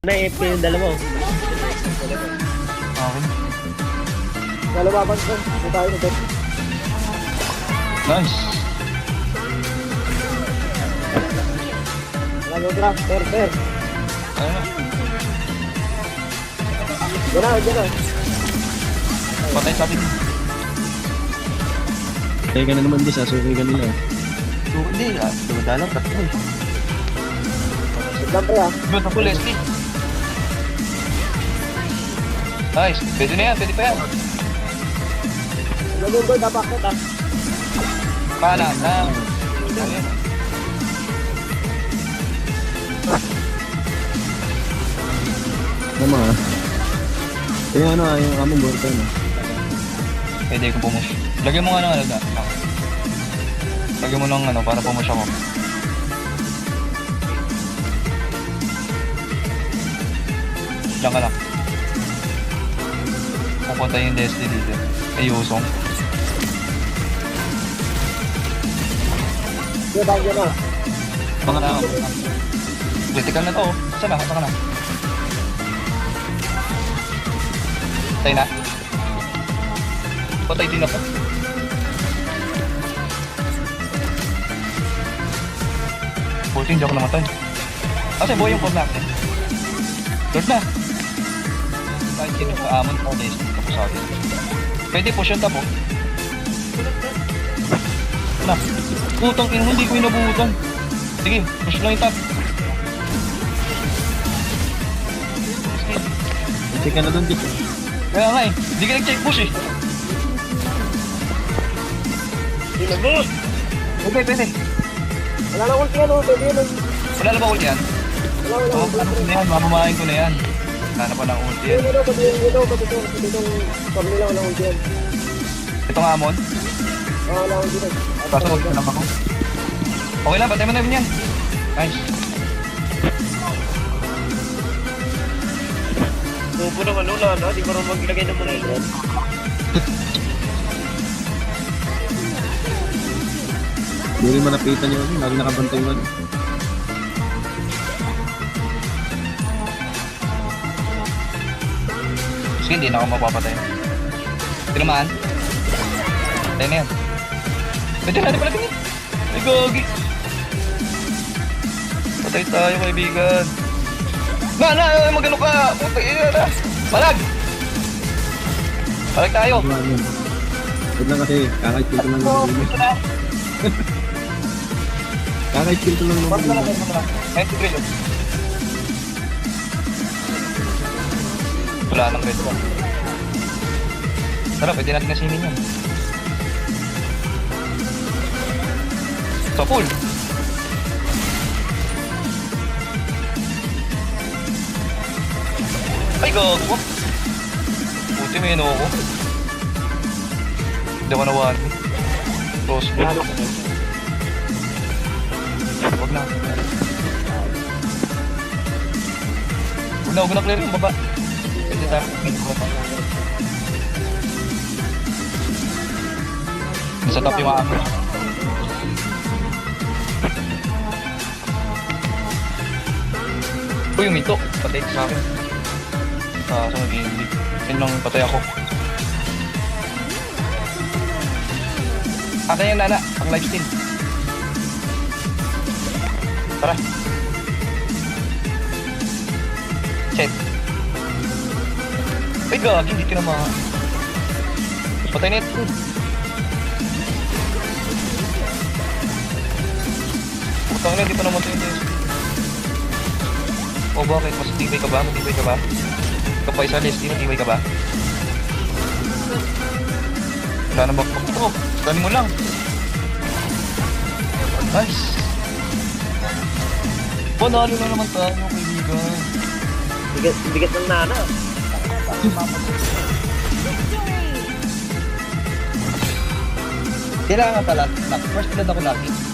Na FP yung dalawa. Okay. Lalababan ko. Hindi tayo nito. Nice. Lalo drop. Per. Ayun na. Diyan na. Patay sa atin. Kaya ka na naman di, sasuki ka nila. So, hindi. Dumadala. Tatlo eh. Siyempre Good ako, Leslie. Nice. Pwede na yan. Pwede pa yan. Nag-goal dapat kita. Paala. Ayun. Tama ah. Kaya ano ah, yung among board na. Pwede ko pumush. Lagyan mo nga ng ano na. Lagyan mo ng ano para pumush ako. Diyan ka lang. Pupunta yung Destiny dito. Ay, usong. Diyan na. Pangatang. Critical na to. Saan na? Saan ka na? Patay na. Patay din ako. Buti hindi ako namatay. Kasi buhay yung core natin. Lord na. Kahit sino sa amon ko na isip ko sa atin. Pwede push yung tapo. Na. Putang ino, hindi ko inabutan. Sige, push lang yung top. Kasi ka na doon di. Kaya nga eh, hindi ka nag-check push eh. Pinag-goal. Pwede. Wala na ulti yan. Pwede yun. Wala na ba ult yan? Wala. Oo, ano ko na yan, mamamahin ko na yan. Wala na pa ng ult yan. Pati itong pag nila wala ulti yan. Itong amon, Wala ulti yan. kaso ult na lang ako. Okay lang, patay mo na yan. Nice. Tubo ng ano na, di ko rin maglagay ng mga ilon. Hindi rin manapitan yun, lagi nakabantay yun. Sige, hindi na ako mapapatay. Tinamaan. Patay na yan. Pwede na, di pala tingin. Ay, gogi. Patay tayo, kaibigan. Magano ka. Putay na. Malag. Malag tayo. Wait lang kasi, kakaitil ko lang Oh, ng ito na. kakaitil ko lang ng Pag na lang, Ayun, si Grillo. Wala nang red ba? Tara, pwede natin nasinin yan. So, full. Ay, gago. Buti may ano ako. Hindi ako nawan. Crossbow. Huwag na. Huwag na clear yung baba. Pwede tayo. Nasa top yung amo. Uy, yung ito. Patay sa akin. Sa hindi. Yun lang patay ako. Akin yung nana. Ang lifesteal. Tara. Chet. Ay, gagi. Hindi ka na patay na ito. Putang na, hindi pa naman ito yung DSP. O bakit? Mas tibay ka ba? Matibay ka ba? Ikaw pa isa, Leslie, matibay ka ba? Wala na bakbak ito. Scanin mo lang. Nice. Panalo na naman tayo, kaibigan. Bigat ng nana. Kailangan pala, first blood ako lagi.